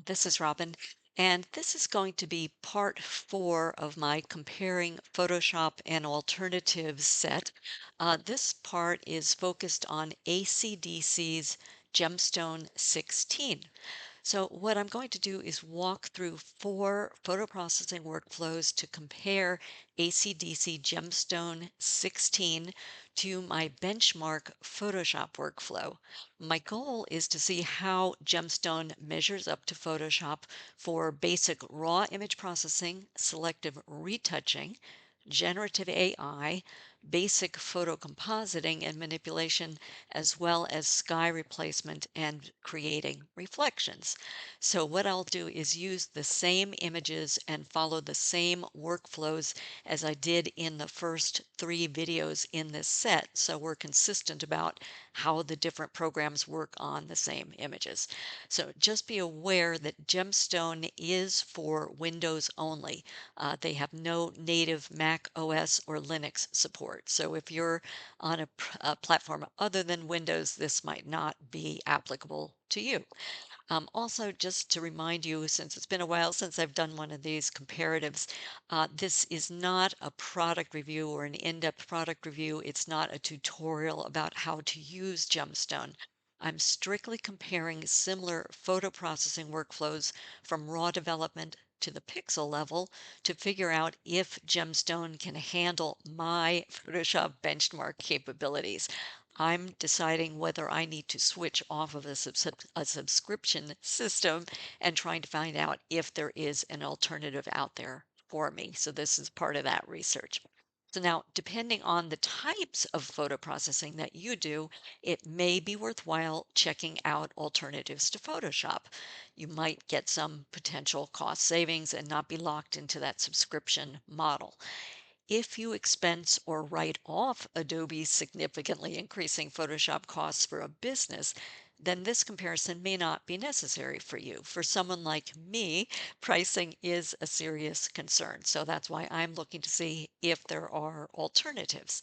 This is Robin, and this is going to be part four of my comparing Photoshop and alternatives set. This part is focused on ACDC's Gemstone 16. So what I'm going to do is walk through four photo processing workflows to compare ACDC Gemstone 16 to my benchmark Photoshop workflow. My goal is to see how Gemstone measures up to Photoshop for basic raw image processing, selective retouching, generative AI, basic photo compositing and manipulation, as well as sky replacement and creating reflections. So what I'll do is use the same images and follow the same workflows as I did in the first three videos in this set. So we're consistent about how the different programs work on the same images. So just be aware that Gemstone is for Windows only. They have no native Mac OS or Linux support. So if you're on a platform other than Windows, this might not be applicable to you. Also, just to remind you, since it's been a while since I've done one of these comparatives, this is not a product review or an in-depth product review. It's not a tutorial about how to use Gemstone. I'm strictly comparing similar photo processing workflows from raw development to the pixel level to figure out if Gemstone can handle my Photoshop benchmark capabilities. I'm deciding whether I need to switch off of a subscription system and trying to find out if there is an alternative out there for me. So this is part of that research. So now, depending on the types of photo processing that you do, it may be worthwhile checking out alternatives to Photoshop. You might get some potential cost savings and not be locked into that subscription model. If you expense or write off Adobe's significantly increasing Photoshop costs for a business, then this comparison may not be necessary for you. For someone like me, pricing is a serious concern. So that's why I'm looking to see if there are alternatives.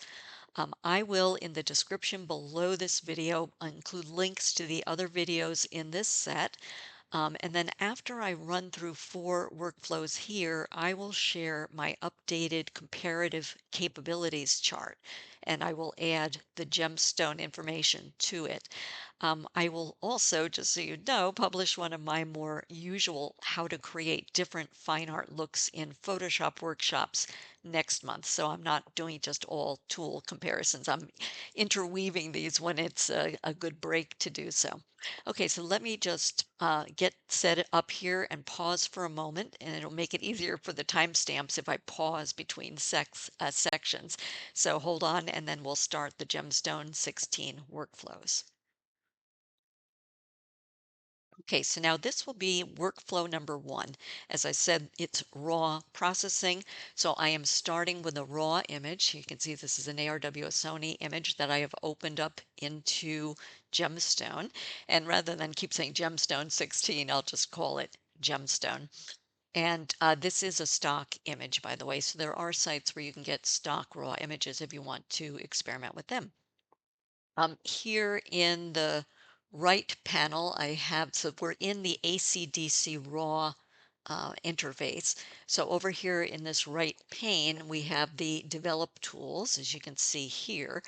I will, in the description below this video, include links to the other videos in this set. And then after I run through four workflows here, I will share my updated comparative capabilities chart, and I will add the gemstone information to it. I will also, just so you know, publish one of my more usual how to create different fine art looks in Photoshop workshops next month. So I'm not doing just all tool comparisons. I'm interweaving these when it's a good break to do so. Okay, so let me just get set up here and pause for a moment, and it'll make it easier for the timestamps if I pause between sections. So hold on, and then we'll start the Gemstone 16 workflows. Okay, so now this will be workflow number one. As I said, it's raw processing. So I am starting with a raw image. You can see this is an ARW Sony image that I have opened up into Gemstone. And rather than keep saying Gemstone 16, I'll just call it Gemstone. And this is a stock image, by the way. So there are sites where you can get stock raw images if you want to experiment with them. Here in the right panel, I have, so we're in the ACDC raw interface. So over here in this right pane, we have the develop tools, as you can see here.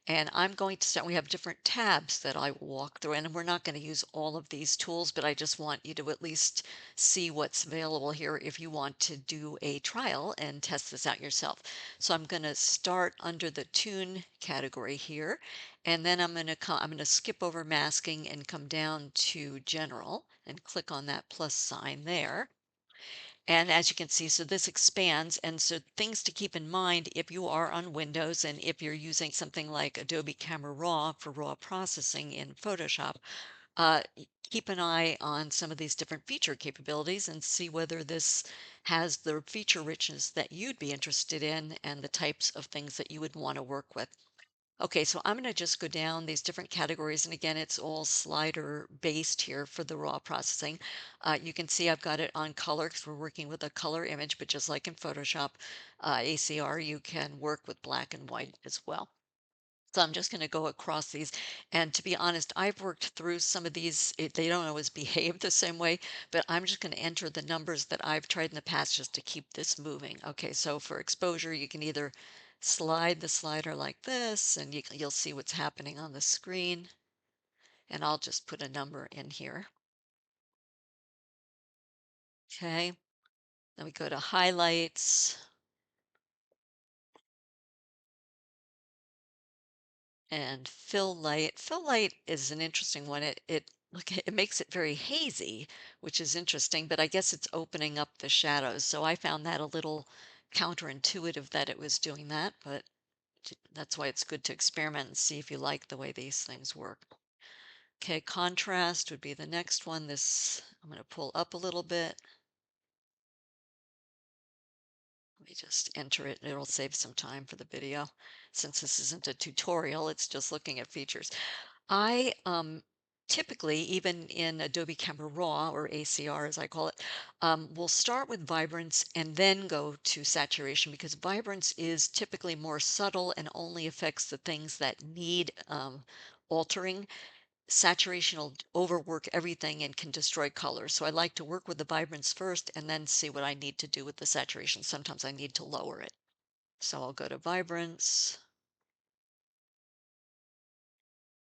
And I'm going to start, we have different tabs that I walk through, and we're not going to use all of these tools, but I just want you to at least see what's available here if you want to do a trial and test this out yourself. So I'm going to start under the tune category here, and then I'm going to skip over masking and come down to general and click on that plus sign there. And as you can see, so this expands. And so things to keep in mind if you are on Windows and if you're using something like Adobe Camera Raw for raw processing in Photoshop, keep an eye on some of these different feature capabilities and see whether this has the feature richness that you'd be interested in and the types of things that you would want to work with. Okay, so I'm going to just go down these different categories. And again, it's all slider based here for the raw processing. You can see I've got it on color because we're working with a color image, but just like in Photoshop, ACR, you can work with black and white as well. So I'm just going to go across these. And to be honest, I've worked through some of these. They don't always behave the same way, but I'm just going to enter the numbers that I've tried in the past just to keep this moving. Okay, so for exposure, you can either slide the slider like this, and you'll see what's happening on the screen. And I'll just put a number in here. Okay, then we go to highlights. And fill light. Fill light is an interesting one. It look it makes it very hazy, which is interesting, but I guess it's opening up the shadows. So I found that a little counterintuitive that it was doing that, but that's why it's good to experiment and see if you like the way these things work. Okay, contrast would be the next one. This I'm going to pull up a little bit. Let me just enter it. It'll save some time for the video. Since this isn't a tutorial, it's just looking at features. I typically, even in Adobe Camera Raw or ACR as I call it, will start with vibrance and then go to saturation because vibrance is typically more subtle and only affects the things that need altering. Saturation will overwork everything and can destroy color. So I like to work with the vibrance first and then see what I need to do with the saturation. Sometimes I need to lower it. So I'll go to vibrance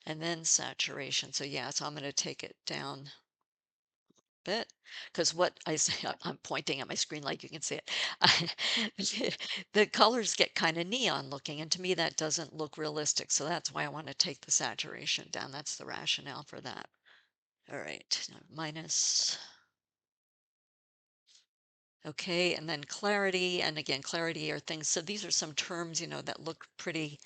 and then saturation. So yeah, so I'm going to take it down bit because what I say, I'm pointing at my screen like you can see it. The colors get kind of neon looking, and to me that doesn't look realistic. So that's why I want to take the saturation down. That's the rationale for that. All right, now minus. Okay, and then clarity, and again, clarity are things. So these are some terms, that look pretty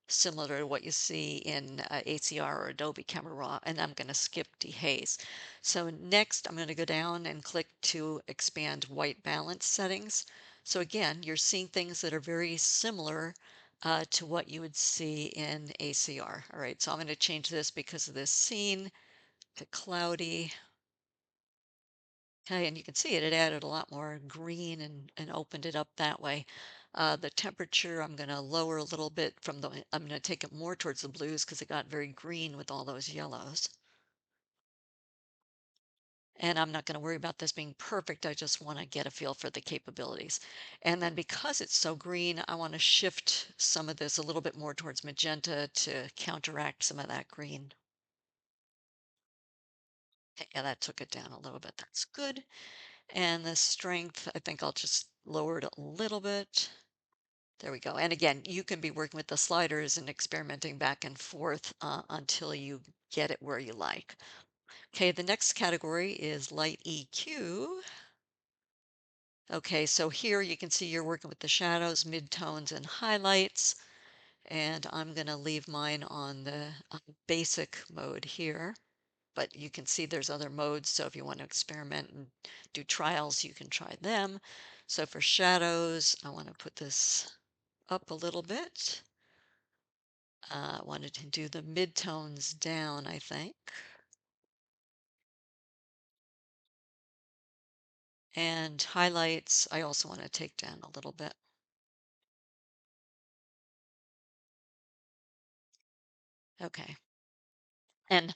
similar to what you see in ACR or Adobe Camera Raw, and I'm going to skip dehaze. So next, I'm going to go down and click to expand white balance settings. So again, you're seeing things that are very similar to what you would see in ACR. All right, so I'm going to change this because of this scene to cloudy. Okay, and you can see it added a lot more green and opened it up that way. The temperature, I'm going to lower a little bit I'm going to take it more towards the blues because it got very green with all those yellows. And I'm not going to worry about this being perfect. I just want to get a feel for the capabilities. And then because it's so green, I want to shift some of this a little bit more towards magenta to counteract some of that green. Okay, yeah, that took it down a little bit. That's good. And the strength, I think I'll just lower it a little bit. There we go. And again, you can be working with the sliders and experimenting back and forth until you get it where you like. Okay, the next category is light EQ. Okay, so here you can see you're working with the shadows, midtones, and highlights. And I'm going to leave mine on the basic mode here. But you can see there's other modes. So if you want to experiment and do trials, you can try them. So for shadows, I want to put this up a little bit. I wanted to do the midtones down, I think. And highlights, I also want to take down a little bit. Okay. And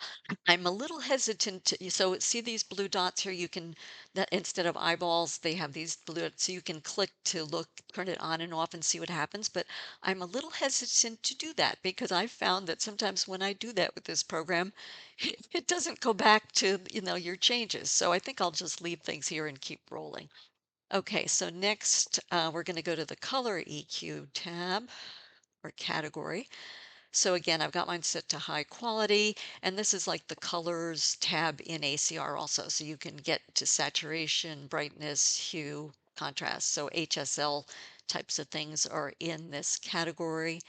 I'm a little hesitant to, so see these blue dots here, you can, that instead of eyeballs, they have these blue dots, so you can click to look, turn it on and off and see what happens. But I'm a little hesitant to do that because I found that sometimes when I do that with this program, it doesn't go back to, your changes. So I think I'll just leave things here and keep rolling. Okay, so next we're going to go to the color EQ tab or category. So again, I've got mine set to high quality, and this is like the colors tab in ACR also. So you can get to saturation, brightness, hue, contrast. So HSL types of things are in this category.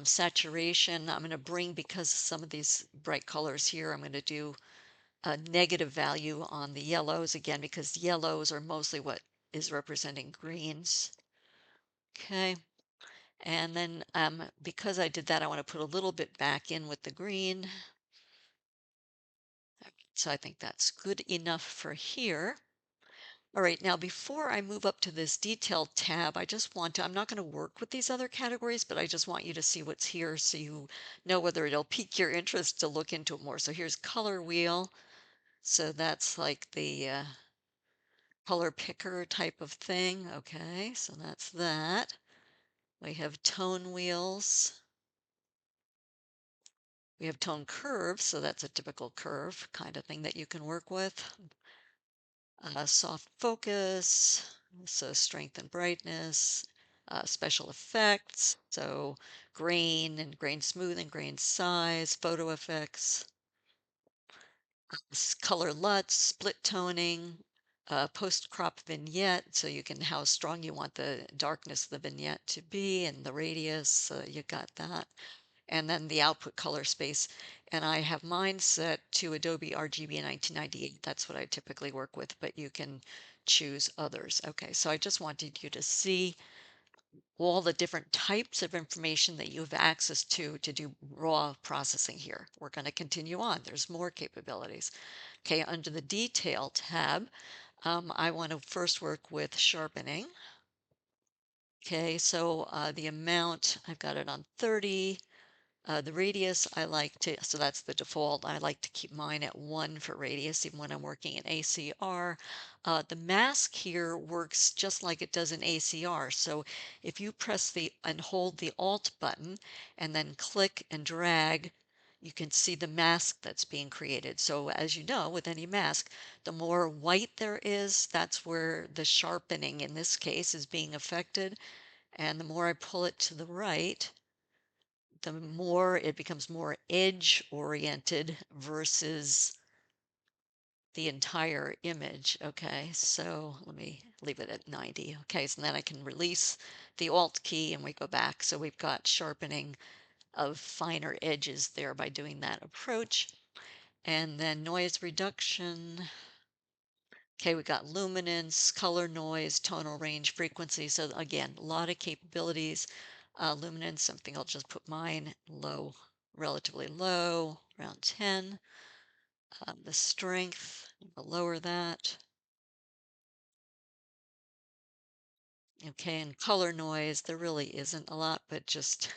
Saturation, I'm going to bring, because some of these bright colors here, I'm going to do a negative value on the yellows again, because yellows are mostly what is representing greens. Okay. And then because I did that, I want to put a little bit back in with the green. So I think that's good enough for here. All right, now before I move up to this detail tab, I just want to, I'm not going to work with these other categories, but I just want you to see what's here so you know whether it'll pique your interest to look into it more. So here's color wheel. So that's like the color picker type of thing. Okay, so that's that. We have tone wheels. We have tone curves, so that's a typical curve kind of thing that you can work with. Soft focus, so strength and brightness, special effects, so grain and grain smooth and grain size, photo effects, color LUTs, split toning, post crop vignette, so you can how strong you want the darkness of the vignette to be, and the radius, you got that. And then the output color space. And I have mine set to Adobe RGB 1998. That's what I typically work with, but you can choose others. Okay, so I just wanted you to see all the different types of information that you have access to do raw processing here. We're going to continue on. There's more capabilities. Okay, under the Detail tab, I want to first work with sharpening. Okay, so the amount, I've got it on 30. The radius I like to, so that's the default. I like to keep mine at 1 for radius, even when I'm working in ACR. The mask here works just like it does in ACR. So if you press the and hold the Alt button and then click and drag, you can see the mask that's being created. So as you know, with any mask, the more white there is, that's where the sharpening in this case is being affected. And the more I pull it to the right, the more it becomes more edge oriented versus the entire image. Okay, so let me leave it at 90. Okay, so then I can release the Alt key and we go back. So we've got sharpening of finer edges there by doing that approach. And then noise reduction. Okay, we got luminance, color, noise, tonal range, frequency. So again, a lot of capabilities. Luminance, something I'll just put mine low, relatively low, around 10. The strength, I'll lower that. Okay, and color noise, there really isn't a lot, but just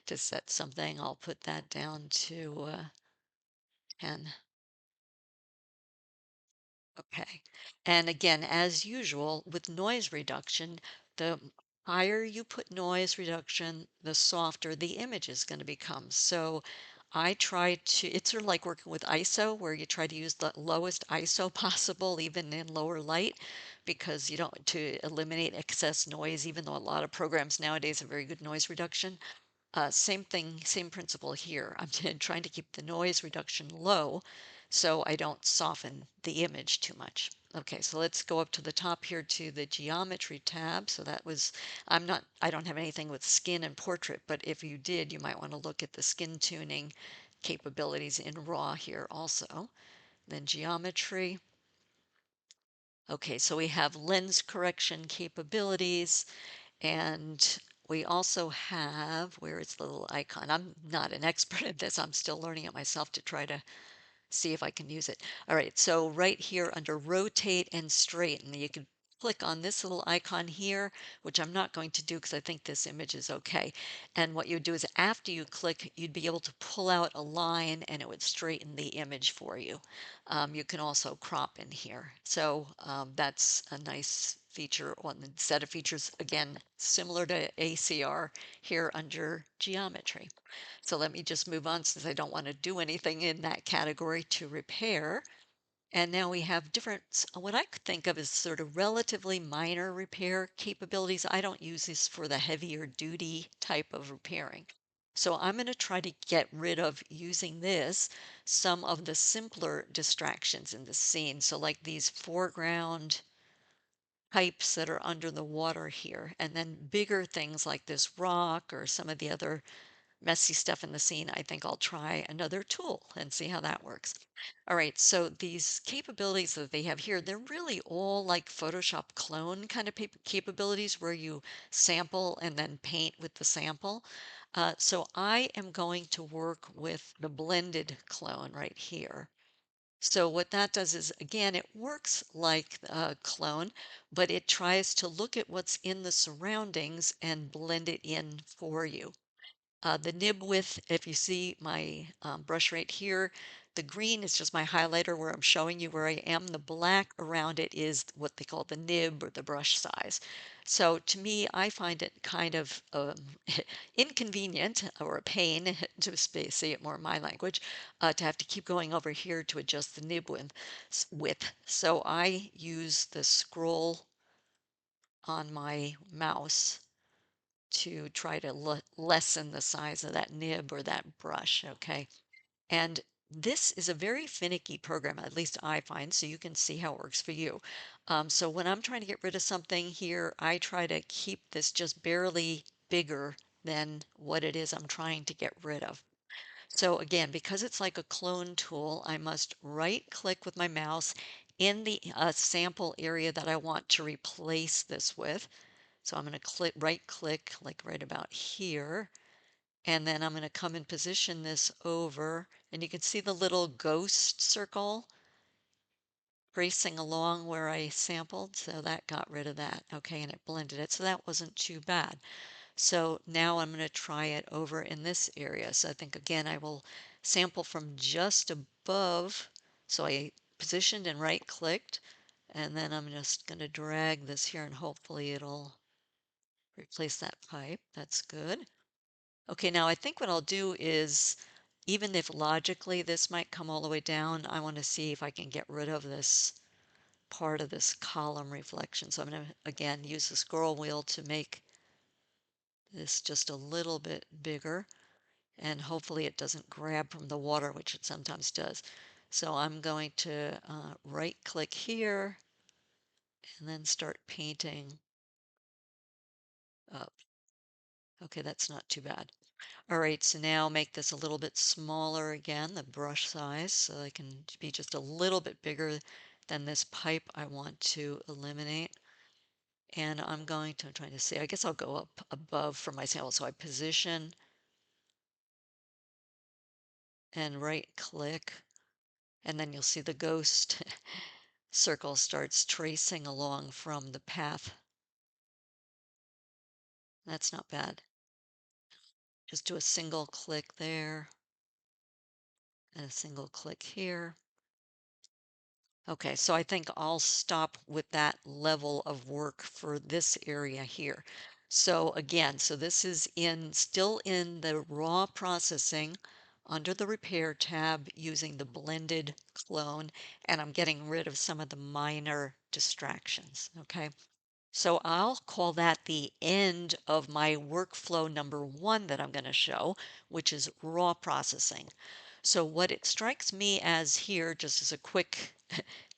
to set something, I'll put that down to 10. Okay. And again, as usual, with noise reduction, the higher you put noise reduction, the softer the image is going to become. So I try to, it's sort of like working with ISO, where you try to use the lowest ISO possible, even in lower light, because you don't, to eliminate excess noise, even though a lot of programs nowadays have very good noise reduction. Same thing, same principle here. I'm trying to keep the noise reduction low so I don't soften the image too much. Okay, so let's go up to the top here to the geometry tab. So that was, I don't have anything with skin and portrait, but if you did, you might want to look at the skin tuning capabilities in RAW here also. Then geometry. Okay, so we have lens correction capabilities. And we also have, where is the little icon? I'm not an expert at this. I'm still learning it myself to try to see if I can use it. All right, so right here under rotate and straighten, you can click on this little icon here, which I'm not going to do because I think this image is okay. And what you would do is after you click, you'd be able to pull out a line and it would straighten the image for you. You can also crop in here. So that's a nice feature on the set of features, again, similar to ACR here under geometry. So let me just move on since I don't want to do anything in that category to repair. And now we have different, what I could think of as sort of relatively minor repair capabilities. I don't use this for the heavier duty type of repairing. So I'm going to try to get rid of using this some of the simpler distractions in the scene. So like these foreground pipes that are under the water here, and then bigger things like this rock or some of the other messy stuff in the scene, I think I'll try another tool and see how that works. All right, so these capabilities that they have here, they're really all like Photoshop clone kind of capabilities where you sample and then paint with the sample. So I am going to work with the blended clone right here. So what that does is, again, it works like a clone, but it tries to look at what's in the surroundings and blend it in for you. The nib width, if you see my brush right here, the green is just my highlighter where I'm showing you where I am. The black around it is what they call the nib or the brush size. So to me, I find it kind of inconvenient or a pain, to say it more in my language, to have to keep going over here to adjust the nib width. So I use the scroll on my mouse to try to lessen the size of that nib or that brush, okay? And this is a very finicky program, at least I find, so you can see how it works for you. So when I'm trying to get rid of something here, I try to keep this just barely bigger than what it is I'm trying to get rid of. So again, because it's like a clone tool, I must right click with my mouse in the sample area that I want to replace this with. So I'm going to right click like right about here, and then I'm going to come and position this over, and you can see the little ghost circle tracing along where I sampled. So that got rid of that. Okay, and it blended it. So that wasn't too bad. So now I'm going to try it over in this area. So I think again, I will sample from just above. So I positioned and right clicked, and then I'm just going to drag this here and hopefully it'll replace that pipe. That's good. Okay, now I think what I'll do is, even if logically this might come all the way down, I want to see if I can get rid of this part of this column reflection. So I'm going to, again, use the scroll wheel to make this just a little bit bigger, and hopefully it doesn't grab from the water, which it sometimes does. So I'm going to right click here and then start painting up. Okay, that's not too bad. All right, so now make this a little bit smaller again, the brush size, so I can be just a little bit bigger than this pipe I want to eliminate. And I'm trying to see, I guess I'll go up above for my sample. So I position and right click, and then you'll see the ghost circle starts tracing along from the path. That's not bad. Just do a single click there and a single click here. Okay, so I think I'll stop with that level of work for this area here. So again, so this is still in the raw processing under the repair tab using the blended clone, and I'm getting rid of some of the minor distractions. Okay, so I'll call that the end of my workflow number one that I'm going to show, which is raw processing. So what it strikes me as here, just as a quick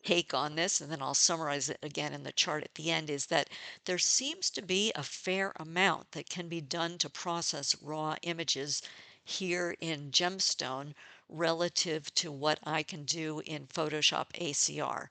take on this, and then I'll summarize it again in the chart at the end, is that there seems to be a fair amount that can be done to process raw images here in Gemstone relative to what I can do in Photoshop ACR.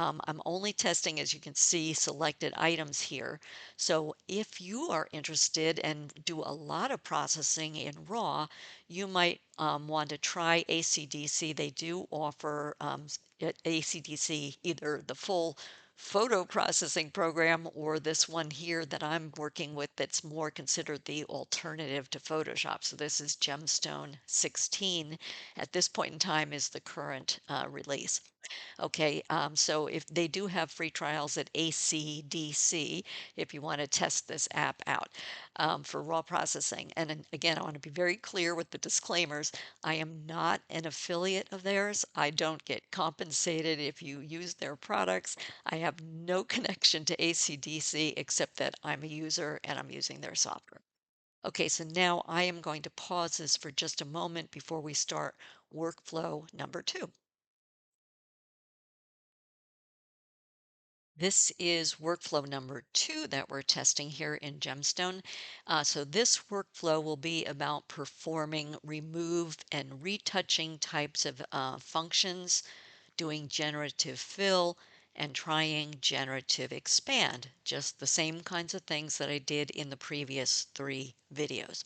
I'm only testing, as you can see, selected items here. So if you are interested and do a lot of processing in RAW, you might want to try ACDSee. They do offer at ACDSee either the full photo processing program or this one here that I'm working with that's more considered the alternative to Photoshop. So this is Gemstone 16. At this point in time is the current release. Okay, so if they do have free trials at ACDC, if you want to test this app out for raw processing. And then, again, I want to be very clear with the disclaimers. I am not an affiliate of theirs. I don't get compensated if you use their products. I have no connection to ACDC except that I'm a user and I'm using their software. Okay, so now I am going to pause this for just a moment before we start workflow number two. This is workflow number two that we're testing here in Gemstone. So this workflow will be about performing remove and retouching types of functions, doing generative fill, and trying generative expand. Just the same kinds of things that I did in the previous three videos.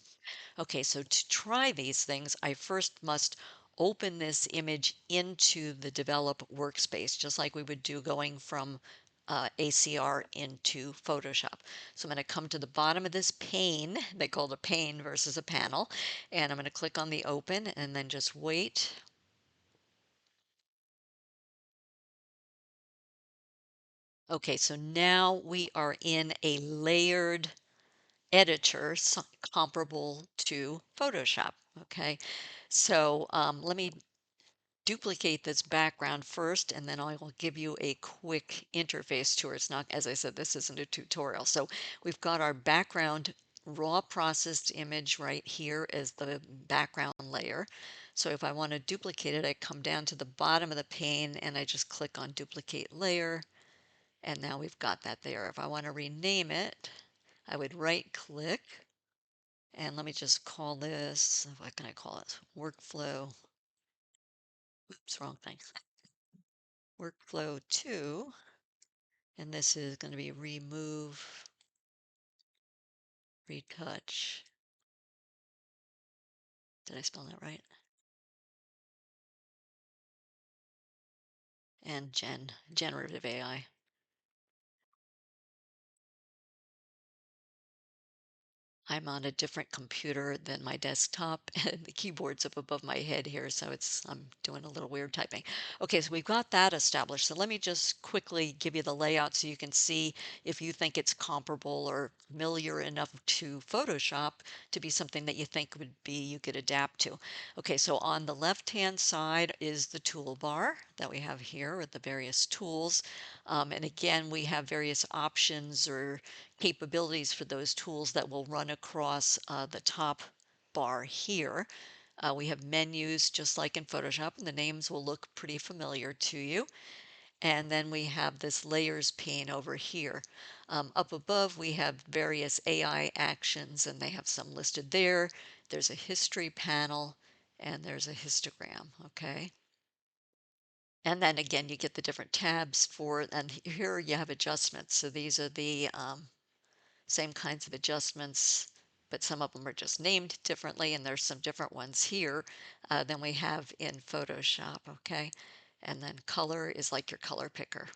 Okay, so to try these things, I first must open this image into the develop workspace, just like we would do going from ACR into Photoshop. So I'm going to come to the bottom of this pane. They call it a pane versus a panel. And I'm going to click on the open and then just wait. Okay, so now we are in a layered editor comparable to Photoshop. Okay, so let me duplicate this background first, and then I will give you a quick interface tour. It's not, as I said, this isn't a tutorial. So we've got our background raw processed image right here as the background layer. So if I want to duplicate it, I come down to the bottom of the pane and I just click on duplicate layer, and now we've got that there. If I want to rename it, I would right click, and let me just call this, what can I call it? Workflow, oops, wrong thing. Workflow 2, and this is going to be remove, retouch. Did I spell that right? And generative AI. I'm on a different computer than my desktop, and the keyboard's up above my head here, so I'm doing a little weird typing. Okay, so we've got that established. So let me just quickly give you the layout so you can see if you think it's comparable or familiar enough to Photoshop to be something that you think would be you could adapt to. Okay, so on the left-hand side is the toolbar that we have here with the various tools. And again, we have various options or capabilities for those tools that will run across the top bar here. We have menus just like in Photoshop, and the names will look pretty familiar to you. And then we have this layers pane over here. Up above, we have various AI actions, and they have some listed there. There's a history panel, and there's a histogram, okay? And then again, you get the different tabs for, and here you have adjustments. So these are the same kinds of adjustments, but some of them are just named differently, and there's some different ones here than we have in Photoshop, okay? And then color is like your color picker.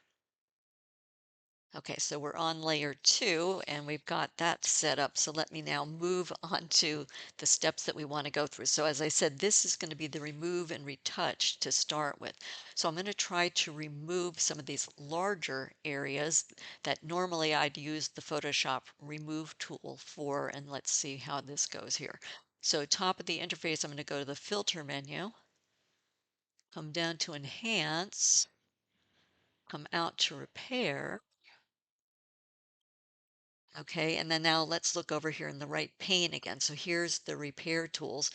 Okay, so we're on layer 2 and we've got that set up. So let me now move on to the steps that we want to go through. So as I said, this is going to be the remove and retouch to start with. So I'm going to try to remove some of these larger areas that normally I'd use the Photoshop remove tool for, and let's see how this goes here. So top of the interface, I'm going to go to the filter menu, come down to enhance, come out to repair. Okay, and then now let's look over here in the right pane again. So here's the repair tools.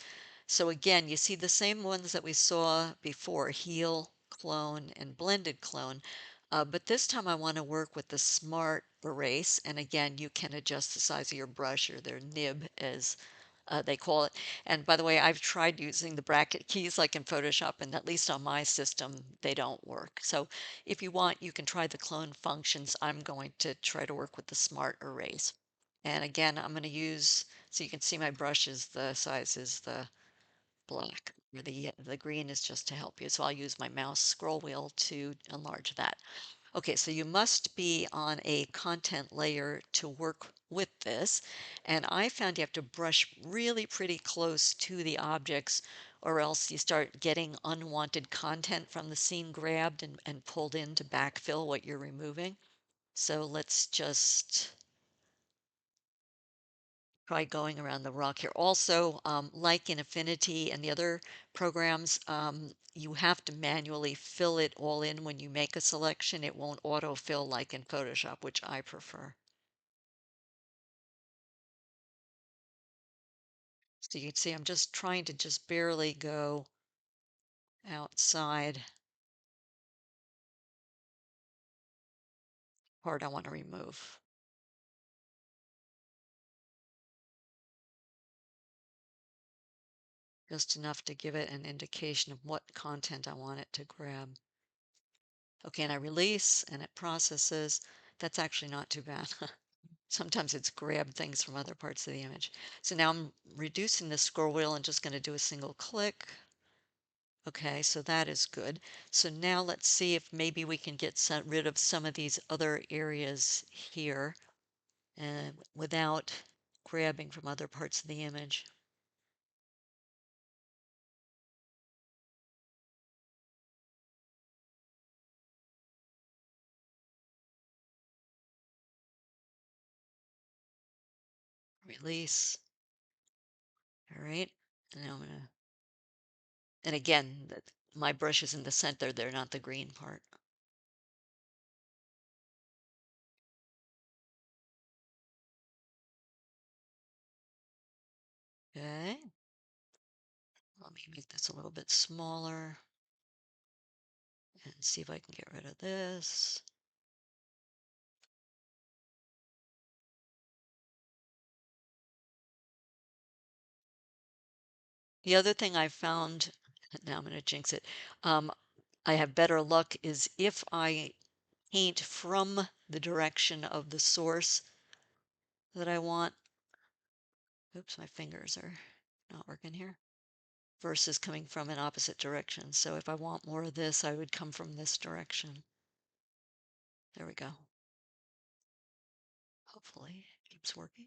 So again, you see the same ones that we saw before, heal, clone, and blended clone. But this time I want to work with the smart erase. And again, you can adjust the size of your brush, or their nib as they call it. And by the way, I've tried using the bracket keys like in Photoshop, and at least on my system, they don't work. So if you want, you can try the clone functions. I'm going to try to work with the smart erase. And again, I'm going to use, so you can see my brushes, the size is the black, or the green is just to help you. So I'll use my mouse scroll wheel to enlarge that. Okay, so you must be on a content layer to work with this. And I found you have to brush really pretty close to the objects, or else you start getting unwanted content from the scene grabbed and pulled in to backfill what you're removing. So let's just try going around the rock here. Also, like in Affinity and the other programs, you have to manually fill it all in when you make a selection. It won't autofill like in Photoshop, which I prefer. So you can see I'm just trying to just barely go outside part I want to remove. Just enough to give it an indication of what content I want it to grab. Okay, and I release and it processes. That's actually not too bad. Sometimes it's grabbed things from other parts of the image. So now I'm reducing the scroll wheel and just going to do a single click. Okay, so that is good. So now let's see if maybe we can get rid of some of these other areas here and without grabbing from other parts of the image. Release. All right. And now I'm gonna, and again, my brush is in the center, they're not the green part. Okay. Let me make this a little bit smaller and see if I can get rid of this. The other thing I found, now I'm going to jinx it, I have better luck is if I paint from the direction of the source that I want. Oops, my fingers are not working here. Versus coming from an opposite direction. So if I want more of this, I would come from this direction. There we go. Hopefully it keeps working.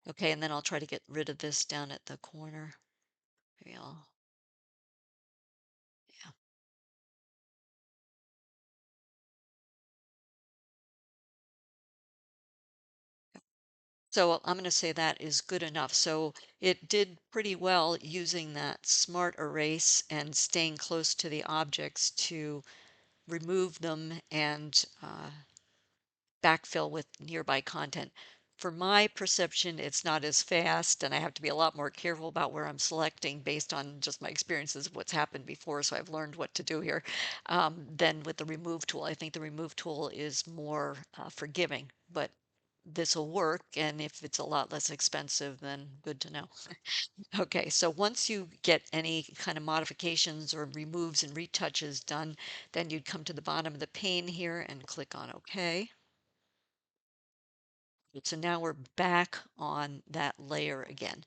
Okay, and then I'll try to get rid of this down at the corner. Maybe I'll, yeah. So I'm going to say that is good enough. So it did pretty well using that smart erase and staying close to the objects to remove them and backfill with nearby content. For my perception, it's not as fast, and I have to be a lot more careful about where I'm selecting based on just my experiences of what's happened before. So I've learned what to do here. Than with the remove tool. I think the remove tool is more forgiving, but this will work. And if it's a lot less expensive, then good to know. Okay, so once you get any kind of modifications or removes and retouches done, then you'd come to the bottom of the pane here and click on OK. So now we're back on that layer again.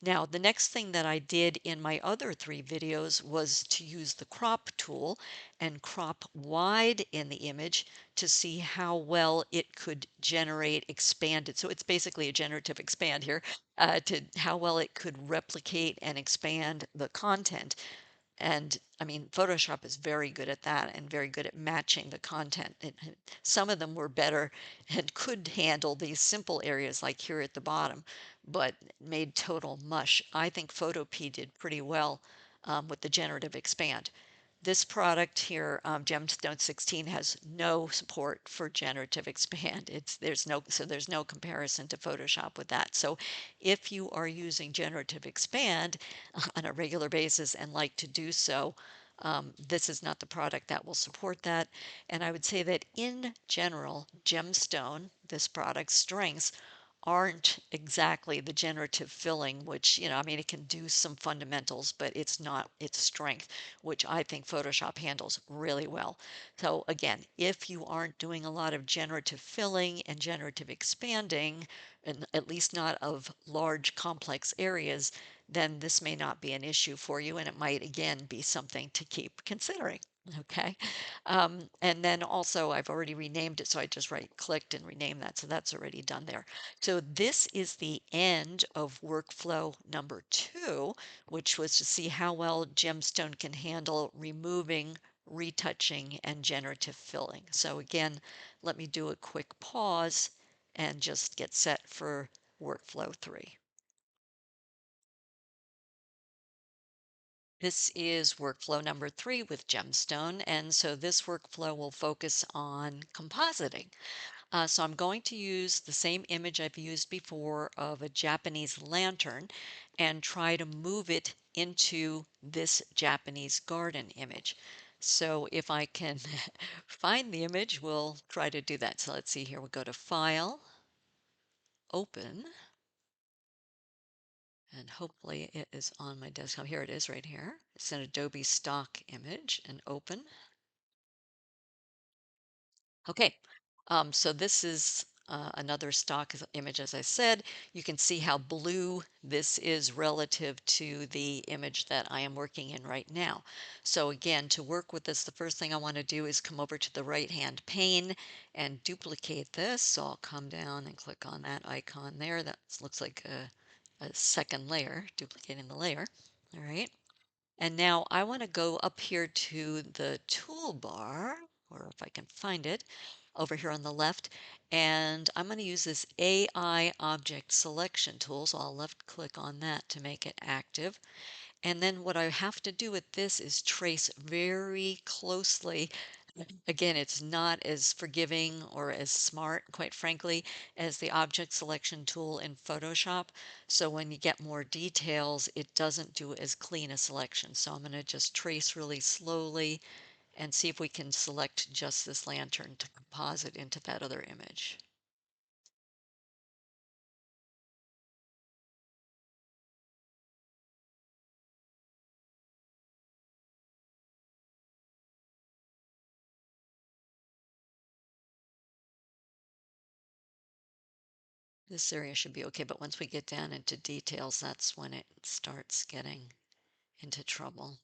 Now, the next thing that I did in my other three videos was to use the crop tool and crop wide in the image to see how well it could generate expanded. So it's basically a generative expand here, to how well it could replicate and expand the content. And I mean, Photoshop is very good at that and very good at matching the content. Some of them were better and could handle these simple areas like here at the bottom, but made total mush. I think Photopea did pretty well with the generative expand. This product here, Gemstone 16, has no support for generative expand. There's no comparison to Photoshop with that. So if you are using generative expand on a regular basis and like to do so, this is not the product that will support that. And I would say that in general, Gemstone, this product's strengths aren't exactly the generative filling, which, I mean, it can do some fundamentals, but it's not its strength, which I think Photoshop handles really well. So again, if you aren't doing a lot of generative filling and generative expanding, and at least not of large complex areas, then this may not be an issue for you, and it might again be something to keep considering. Okay. And then also I've already renamed it, so I just right clicked and renamed that. So that's already done there. So this is the end of workflow number 2, which was to see how well Gemstone can handle removing, retouching, and generative filling. So again, let me do a quick pause and just get set for workflow 3. This is workflow number 3 with Gemstone, and so this workflow will focus on compositing. So I'm going to use the same image I've used before of a Japanese lantern and try to move it into this Japanese garden image. So if I can find the image, we'll try to do that. So let's see here. We'll go to File, Open, and hopefully it is on my desktop. Here it is right here. It's an Adobe stock image and Open. Okay, so this is another stock image, as I said. You can see how blue this is relative to the image that I am working in right now. So again, to work with this, the first thing I want to do is come over to the right-hand pane and duplicate this. So I'll come down and click on that icon there. That looks like a second layer, duplicating the layer. All right. And now I want to go up here to the toolbar, or if I can find it, over here on the left, and I'm going to use this AI object selection tool, so I'll left click on that to make it active. And then what I have to do with this is trace very closely. Again, it's not as forgiving or as smart, quite frankly, as the object selection tool in Photoshop. So when you get more details, it doesn't do as clean a selection. So I'm going to just trace really slowly and see if we can select just this lantern to composite into that other image. This area should be okay, but once we get down into details, that's when it starts getting into trouble.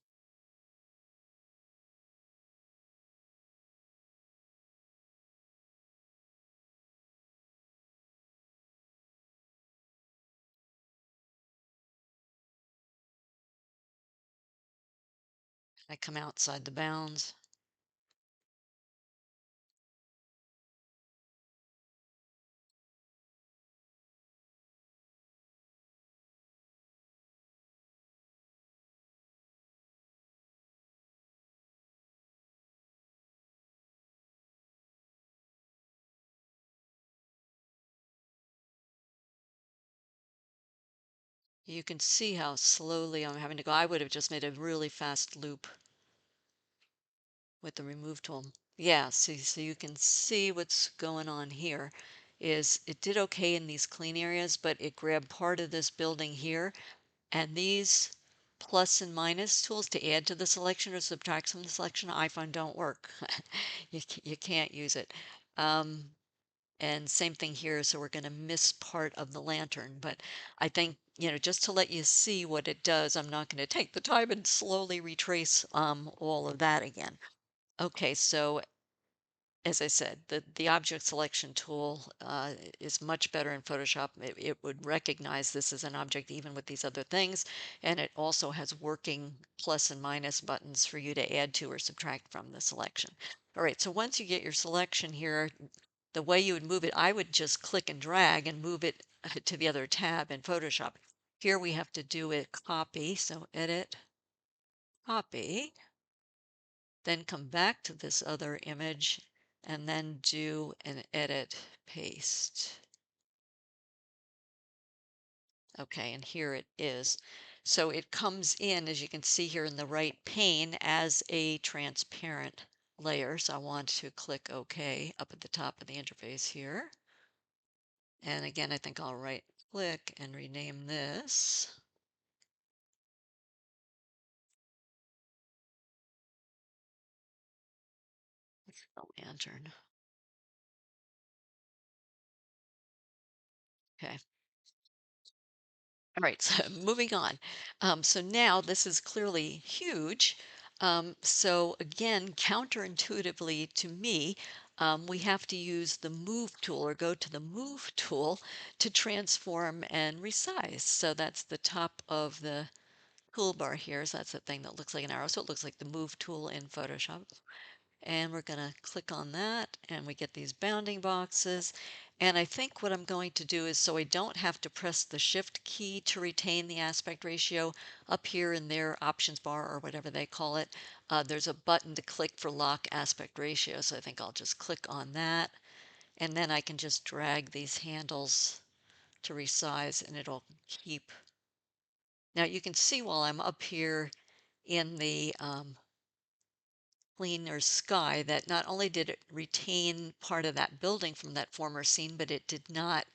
I come outside the bounds. You can see how slowly I'm having to go. I would have just made a really fast loop with the remove tool. Yeah, see, so you can see what's going on here is it did okay in these clean areas, but it grabbed part of this building here, and these plus and minus tools to add to the selection or subtract from the selection, I find don't work. You can't use it. Um, and same thing here, so we're going to miss part of the lantern. But I think, just to let you see what it does, I'm not going to take the time and slowly retrace all of that again. Okay, so as I said, the object selection tool is much better in Photoshop. It would recognize this as an object even with these other things, and it also has working plus and minus buttons for you to add to or subtract from the selection. All right, so once you get your selection here, the way you would move it, I would just click and drag and move it to the other tab in Photoshop. Here we have to do it copy, so edit, copy, then come back to this other image and then do an edit paste. Okay, and here it is. So it comes in, as you can see here in the right pane, as a transparent layer. So I want to click OK up at the top of the interface here. And again, I think I'll right click and rename this. Lantern. Okay. All right, so moving on. So now this is clearly huge. So again, counterintuitively to me, we have to use the move tool or go to the move tool to transform and resize. So that's the top of the toolbar here. So that's the thing that looks like an arrow. So it looks like the move tool in Photoshop. And we're going to click on that and we get these bounding boxes. And I think what I'm going to do is, so I don't have to press the shift key to retain the aspect ratio, up here in their options bar or whatever they call it, there's a button to click for lock aspect ratio. So I think I'll just click on that, and then I can just drag these handles to resize and it'll keep. Now you can see while I'm up here in the cleaner sky that not only did it retain part of that building from that former scene, but it did not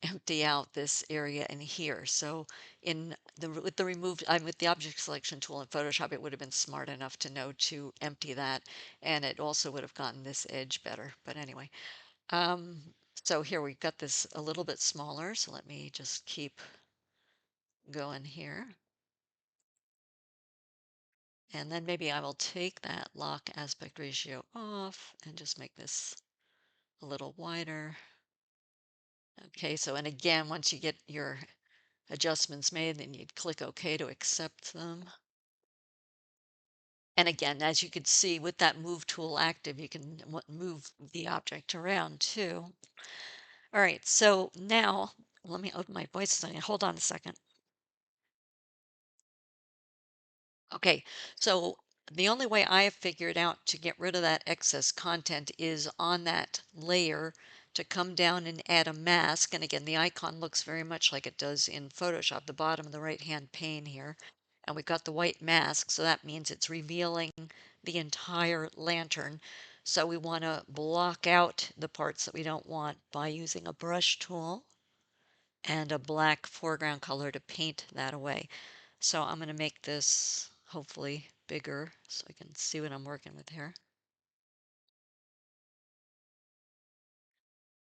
empty out this area in here. So with the removed, with the object selection tool in Photoshop, it would have been smart enough to know to empty that, and it also would have gotten this edge better. But anyway, So here we've got this a little bit smaller, so let me just keep going here. And then maybe I will take that lock aspect ratio off and just make this a little wider. Okay, so and again, once you get your adjustments made, then you'd click OK to accept them. And again, as you can see with that move tool active, you can move the object around too. All right, so now let me open my voice thing. Hold on a second. Okay, so the only way I have figured out to get rid of that excess content is on that layer to come down and add a mask. And again, the icon looks very much like it does in Photoshop, the bottom of the right-hand pane here. And we've got the white mask, so that means it's revealing the entire lantern. So we want to block out the parts that we don't want by using a brush tool and a black foreground color to paint that away. So I'm going to make this hopefully bigger so I can see what I'm working with here.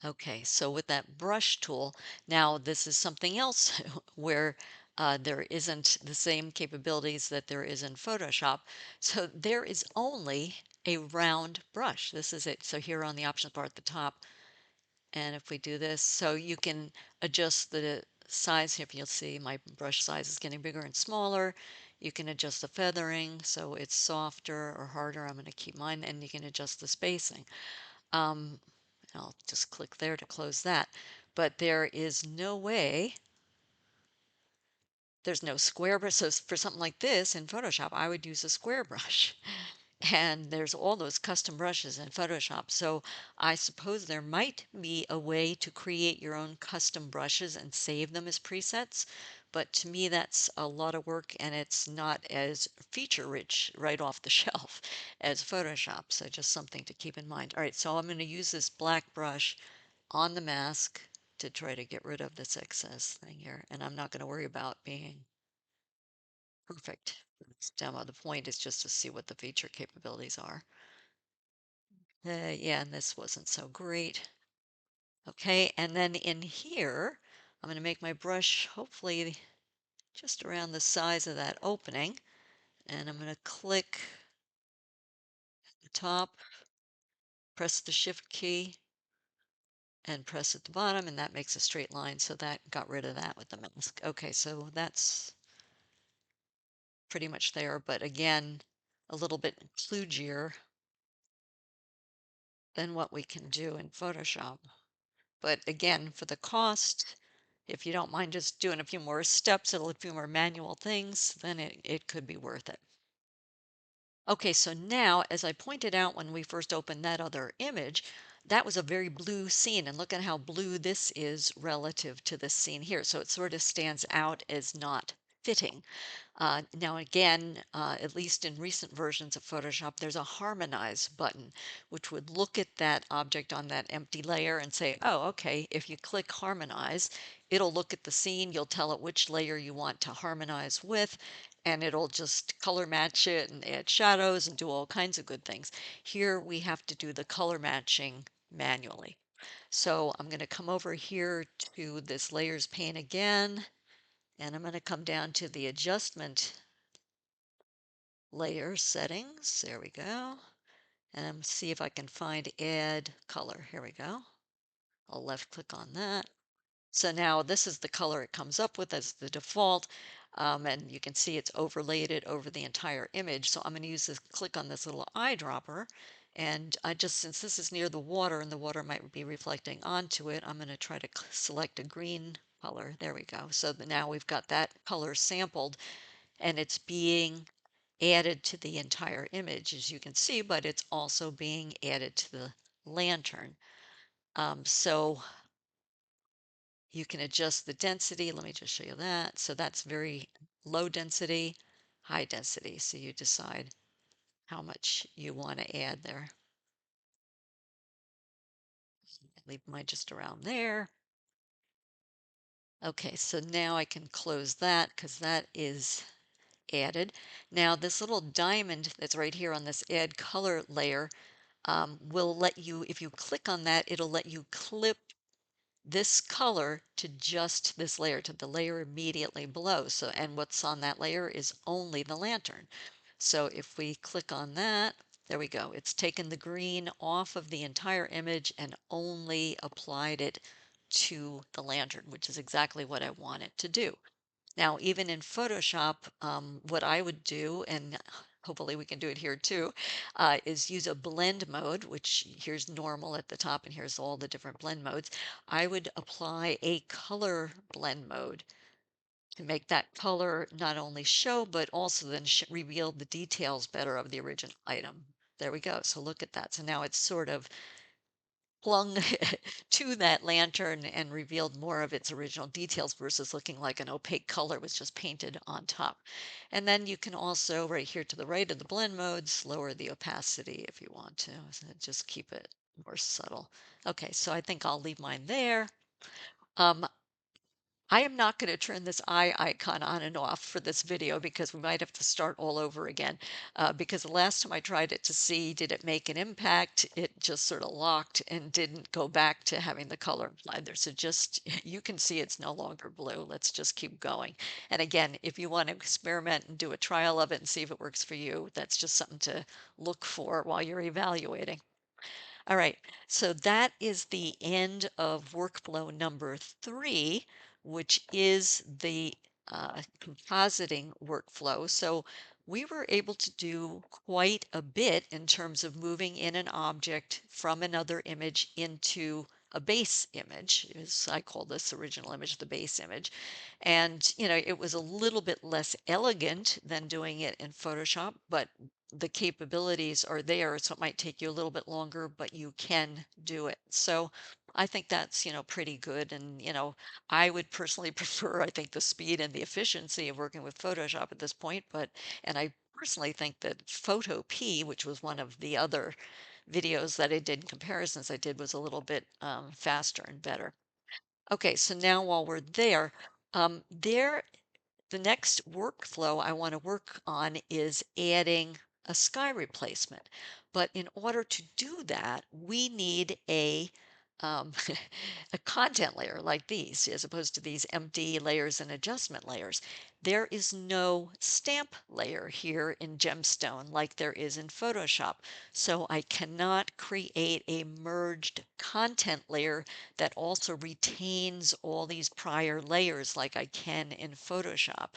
Okay, so with that brush tool, now this is something else where there isn't the same capabilities that there is in Photoshop. So there is only a round brush. This is it. So here on the options bar at the top, and if we do this, so you can adjust the size here. If you'll see my brush size is getting bigger and smaller. You can adjust the feathering so it's softer or harder. I'm going to keep mine, and you can adjust the spacing. Um, I'll just click there to close that. But there is no way, there's no square brush. So for something like this in Photoshop, I would use a square brush. And there's all those custom brushes in Photoshop. So I suppose there might be a way to create your own custom brushes and save them as presets. But to me, that's a lot of work and it's not as feature rich right off the shelf as Photoshop. So just something to keep in mind. All right, so I'm going to use this black brush on the mask to try to get rid of this excess thing here. And I'm not going to worry about being perfect for this demo. The point is just to see what the feature capabilities are. Yeah, and this wasn't so great. Okay, and then in here, I'm going to make my brush hopefully just around the size of that opening. And I'm going to click the top, press the Shift key, and press at the bottom, and that makes a straight line. So that got rid of that with the mask. Okay, so that's pretty much there, but again, a little bit kludgier than what we can do in Photoshop. But again, for the cost, if you don't mind just doing a few more steps, a few more manual things, then it could be worth it. Okay, so now, as I pointed out when we first opened that other image, that was a very blue scene, and look at how blue this is relative to this scene here. So it sort of stands out as not fitting. Now again, at least in recent versions of Photoshop, there's a harmonize button, which would look at that object on that empty layer and say, oh, okay, if you click harmonize, it'll look at the scene, you'll tell it which layer you want to harmonize with, and it'll just color match it and add shadows and do all kinds of good things. Here we have to do the color matching manually. So I'm going to come over here to this layers pane again. And I'm going to come down to the adjustment layer settings. There we go. And see if I can find add color. Here we go. I'll left click on that. So now this is the color it comes up with as the default. And you can see it's overlaid it over the entire image. So I'm going to use this, click on this little eyedropper. And I just, since this is near the water and the water might be reflecting onto it, I'm going to try to select a green color. There we go. So now we've got that color sampled and it's being added to the entire image, as you can see, but it's also being added to the lantern. So you can adjust the density. Let me just show you that. So that's very low density, high density. So you decide how much you want to add there. Leave mine just around there. Okay, so now I can close that because that is added. Now this little diamond that's right here on this add color layer will let you, if you click on that, it'll let you clip this color to just this layer, to the layer immediately below. So, and what's on that layer is only the lantern. So if we click on that, there we go. It's taken the green off of the entire image and only applied it to the lantern, which is exactly what I want it to do. Now, even in Photoshop, what I would do, and hopefully we can do it here too, is use a blend mode, which here's normal at the top and here's all the different blend modes. I would apply a color blend mode to make that color not only show, but also then reveal the details better of the original item. There we go. So look at that. So now it's sort of clung to that lantern and revealed more of its original details versus looking like an opaque color was just painted on top. And then you can also, right here to the right of the blend modes, lower the opacity if you want to. So just keep it more subtle. Okay, so I think I'll leave mine there. Um, I am not going to turn this eye icon on and off for this video because we might have to start all over again. Because the last time I tried it to see did it make an impact, it just sort of locked and didn't go back to having the color applied there. So just, you can see it's no longer blue. Let's just keep going. And again, if you want to experiment and do a trial of it and see if it works for you, that's just something to look for while you're evaluating. All right, so that is the end of workflow number 3, which is the compositing workflow. So we were able to do quite a bit in terms of moving in an object from another image into a base image. As I call this original image the base image. And, it was a little bit less elegant than doing it in Photoshop, but the capabilities are there, so it might take you a little bit longer, but you can do it. So I think that's, pretty good. And, I would personally prefer, I think, the speed and the efficiency of working with Photoshop at this point. And I personally think that Photo P, which was one of the other videos that I did, comparisons I did, was a little bit faster and better. Okay, so now while we're there, the next workflow I want to work on is adding a sky replacement. But in order to do that, we need um, a content layer like these, as opposed to these empty layers and adjustment layers. There is no stamp layer here in Gemstone like there is in Photoshop. So I cannot create a merged content layer that also retains all these prior layers like I can in Photoshop.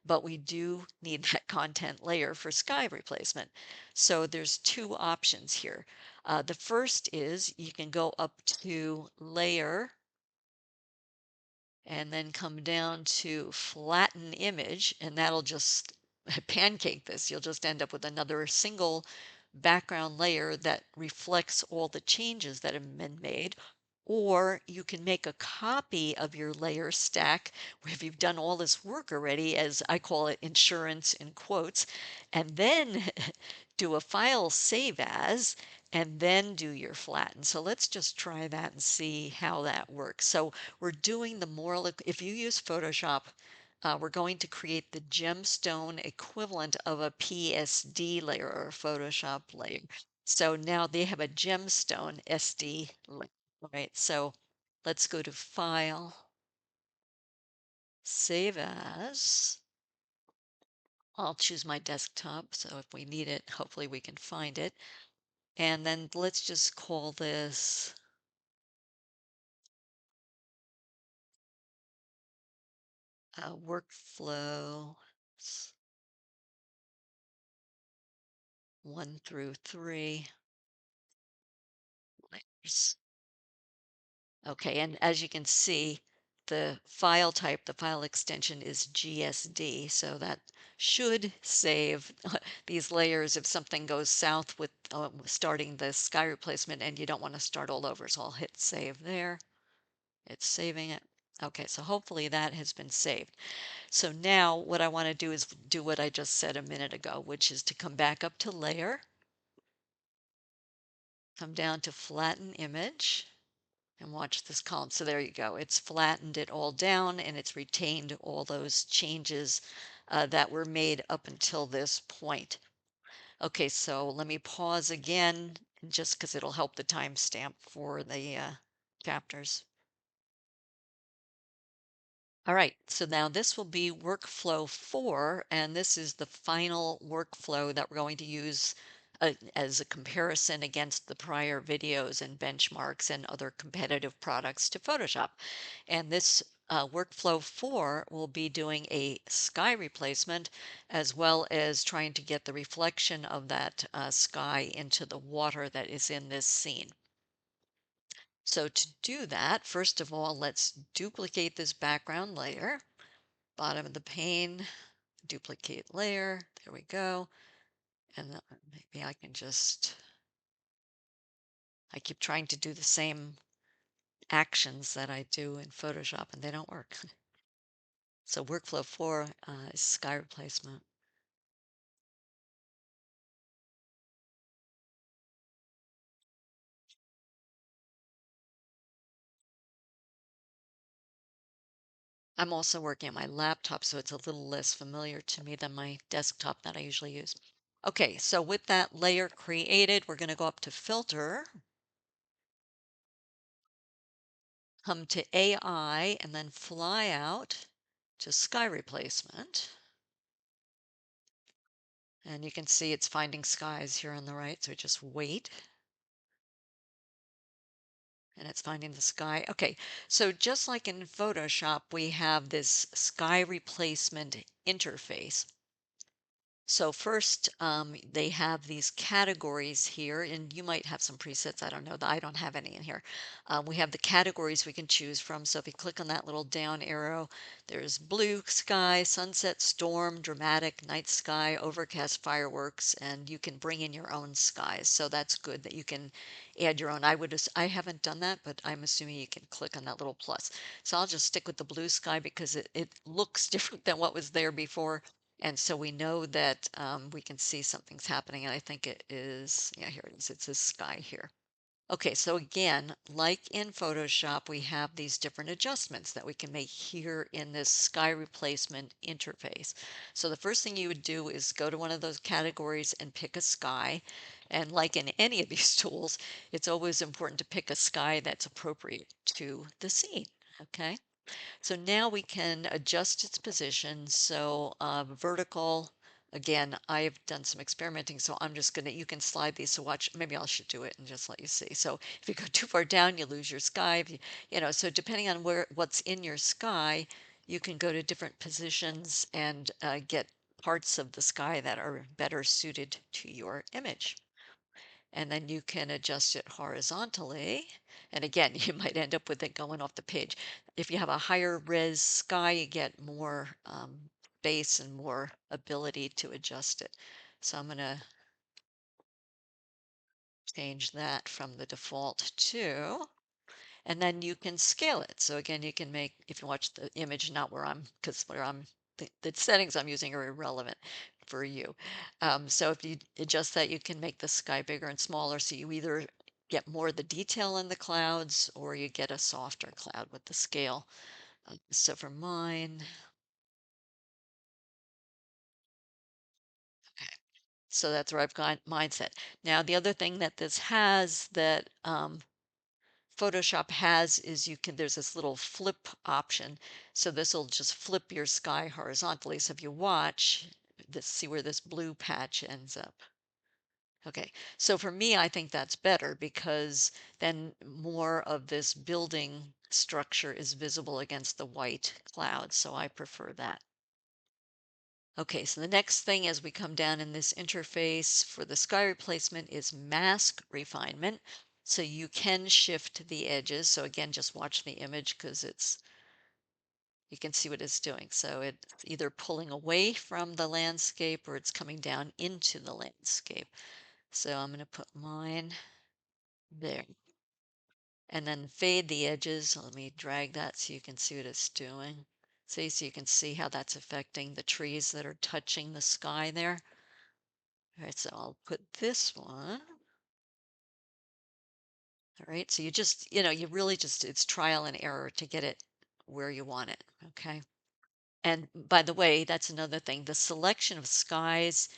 But we do need that content layer for sky replacement. So there's two options here. The first is you can go up to Layer and then come down to Flatten Image, and that'll just pancake this. You'll just end up with another single background layer that reflects all the changes that have been made. Or you can make a copy of your layer stack where if you've done all this work already, as I call it, insurance in quotes, and then do a file save as, and then do your flatten. So let's just try that and see how that works. So we're doing the more, if you use Photoshop, we're going to create the gemstone equivalent of a PSD layer or a Photoshop layer. So now they have a gemstone SD layer, right? So let's go to File, Save As. I'll choose my desktop, so if we need it, hopefully we can find it. And then let's just call this workflow 1 through 3 layers. Okay, and as you can see, the file type, the file extension is GSD, so that should save these layers if something goes south with starting the sky replacement and you don't want to start all over. So I'll hit save there. It's saving it. Okay, so hopefully that has been saved. So now what I want to do is do what I just said a minute ago, which is to come back up to Layer, come down to Flatten Image, and watch this column. So there you go. It's flattened it all down and it's retained all those changes that were made up until this point. Okay, so let me pause again just because it'll help the timestamp for the chapters. All right, so now this will be workflow 4, and this is the final workflow that we're going to use as a comparison against the prior videos and benchmarks and other competitive products to Photoshop. And this workflow 4 will be doing a sky replacement as well as trying to get the reflection of that sky into the water that is in this scene. So to do that, first of all, let's duplicate this background layer. Bottom of the pane, duplicate layer. There we go. And maybe I can just, I keep trying to do the same actions that I do in Photoshop and they don't work. So workflow 4 is sky replacement. I'm also working on my laptop, so it's a little less familiar to me than my desktop that I usually use. Okay, so with that layer created, we're going to go up to Filter, come to AI, and then fly out to Sky Replacement. And you can see it's finding skies here on the right, so just wait. And it's finding the sky. Okay, so just like in Photoshop, we have this sky replacement interface. So first, they have these categories here, and you might have some presets. I don't know. I don't have any in here. We have the categories we can choose from. So if you click on that little down arrow, there's blue sky, sunset, storm, dramatic, night sky, overcast, fireworks, and you can bring in your own skies. So that's good that you can add your own. I haven't done that, but I'm assuming you can click on that little plus. So I'll just stick with the blue sky because it looks different than what was there before. And so we know that we can see something's happening, and I think it is, yeah, here it is. It's this sky here. Okay, so again, like in Photoshop, we have these different adjustments that we can make here in this sky replacement interface. So the first thing you would do is go to one of those categories and pick a sky. And like in any of these tools, it's always important to pick a sky that's appropriate to the scene. Okay. So now we can adjust its position. So vertical, again, I've done some experimenting, so I'm just gonna, you can slide these. So watch, maybe I should do it and just let you see. So if you go too far down, you lose your sky. If you know, so depending on what's in your sky, you can go to different positions and get parts of the sky that are better suited to your image. And then you can adjust it horizontally. And again, you might end up with it going off the page. If you have a higher res sky, you get more space and more ability to adjust it. So I'm going to change that from the default to, and then you can scale it. So again, you can make, if you watch the image, not where I'm, because where I'm, the settings I'm using are irrelevant for you. So if you adjust that, you can make the sky bigger and smaller. So you either get more of the detail in the clouds or you get a softer cloud with the scale. So for mine, okay, so that's where I've got mine set. Now, the other thing that this has that Photoshop has is you can, there's this little flip option. So this will just flip your sky horizontally. So if you watch this, see where this blue patch ends up. Okay, so for me, I think that's better because then more of this building structure is visible against the white clouds. So I prefer that. Okay, so the next thing as we come down in this interface for the sky replacement is mask refinement. So you can shift the edges. So again, just watch the image because you can see what it's doing. So it's either pulling away from the landscape or it's coming down into the landscape. So I'm going to put mine there. And then fade the edges. Let me drag that so you can see what it's doing. See, so you can see how that's affecting the trees that are touching the sky there. All right, so I'll put this one. All right, so you just, you really just, it's trial and error to get it where you want it, okay? And by the way, that's another thing. The selection of skies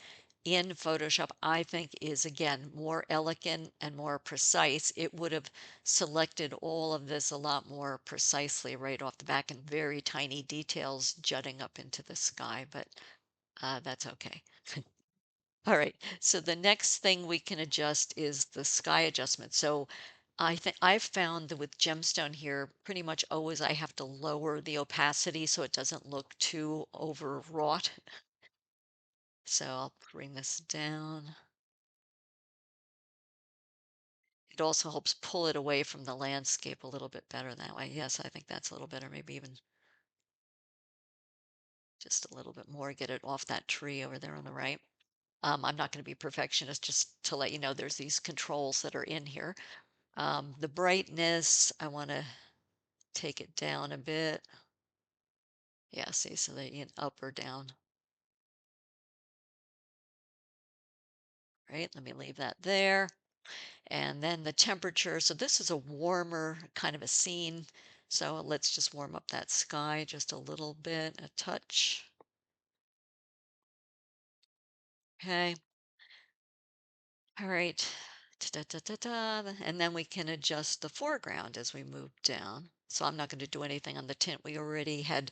in Photoshop, I think is again more elegant and more precise. It would have selected all of this a lot more precisely right off the back and very tiny details jutting up into the sky, but that's okay. All right, so the next thing we can adjust is the sky adjustment. So I think I've found that with Gemstone here, pretty much always I have to lower the opacity so it doesn't look too overwrought. So I'll bring this down. It also helps pull it away from the landscape a little bit better that way. Yes, I think that's a little better, maybe even just a little bit more, get it off that tree over there on the right. I'm not going to be perfectionist, just to let you know there's these controls that are in here. The brightness, I want to take it down a bit. Yeah, see, so that you up or down. Right, let me leave that there. And then the temperature. So this is a warmer kind of a scene. So let's just warm up that sky just a little bit, a touch. Okay. All right. Da-da-da-da-da. And then we can adjust the foreground as we move down. So I'm not going to do anything on the tint. We already had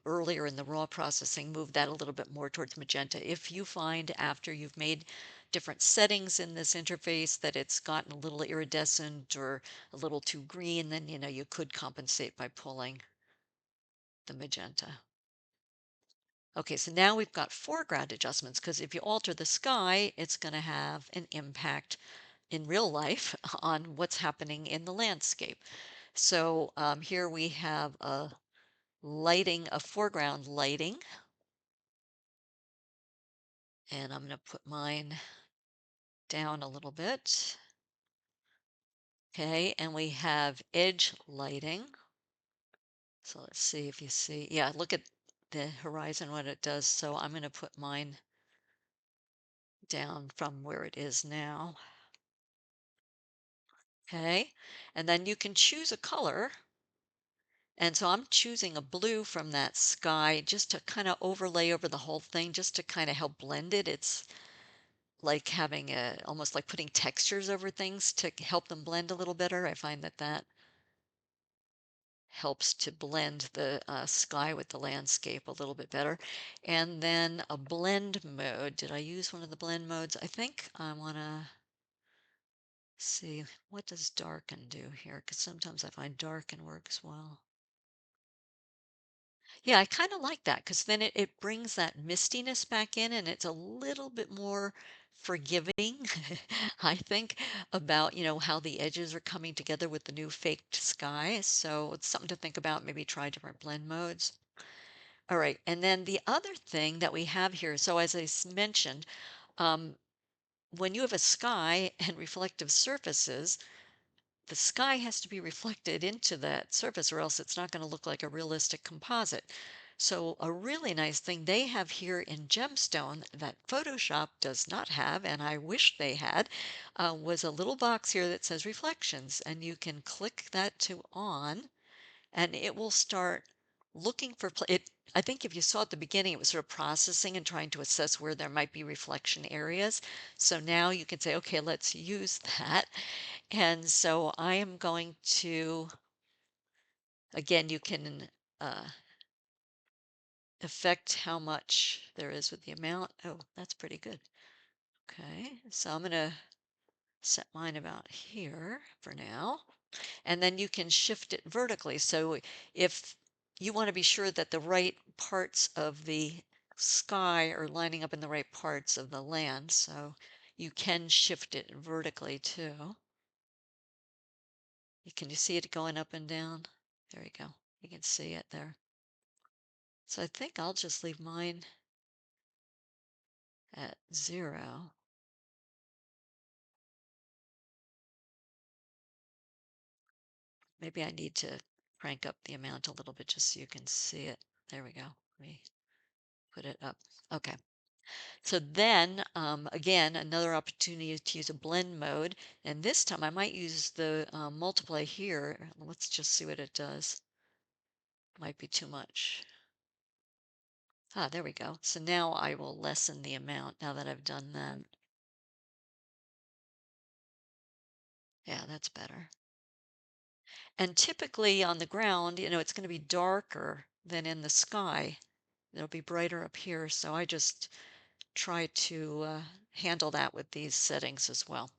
earlier in the raw processing moved that a little bit more towards magenta. If you find after you've made different settings in this interface that it's gotten a little iridescent or a little too green, then you could compensate by pulling the magenta. Okay, so now we've got foreground adjustments because if you alter the sky, it's going to have an impact in real life on what's happening in the landscape. So here we have a lighting, a foreground lighting, and I'm going to put mine down a little bit. Okay, and we have edge lighting. So let's see if you see. Yeah, look at the horizon, what it does. So I'm going to put mine down from where it is now. Okay, and then you can choose a color. And so I'm choosing a blue from that sky just to kind of overlay over the whole thing, just to kind of help blend it. It's like having almost like putting textures over things to help them blend a little better. I find that that helps to blend the sky with the landscape a little bit better. And then a blend mode. Did I use one of the blend modes? I think I want to see what does darken do here, because sometimes I find darken works well. Yeah, I kind of like that because then it brings that mistiness back in and it's a little bit more forgiving, I think, about, how the edges are coming together with the new faked sky. So it's something to think about. Maybe try different blend modes. All right. And then the other thing that we have here, so as mentioned, um, when you have a sky and reflective surfaces, the sky has to be reflected into that surface or else it's not going to look like a realistic composite. So a really nice thing they have here in Gemstone that Photoshop does not have, and I wish they had, was a little box here that says reflections, and you can click that to on, and it will start looking for it. I think if you saw at the beginning, it was sort of processing and trying to assess where there might be reflection areas. So now you can say, okay, let's use that. And so I am going to, again, you can affect how much there is with the amount. Oh, that's pretty good. Okay, so I'm going to set mine about here for now. And then you can shift it vertically. So if you want to be sure that the right parts of the sky are lining up in the right parts of the land, so you can shift it vertically too. Can you see it going up and down? There you go. You can see it there. So I think I'll just leave mine at 0. Maybe I need to crank up the amount a little bit just so you can see it. There we go. Let me put it up. Okay. So then, again, another opportunity to use a blend mode. And this time I might use the multiply here. Let's just see what it does. Might be too much. Ah, there we go. So now I will lessen the amount now that I've done that. Yeah, that's better. And typically on the ground, it's going to be darker than in the sky. It'll be brighter up here. So I just try to handle that with these settings as well.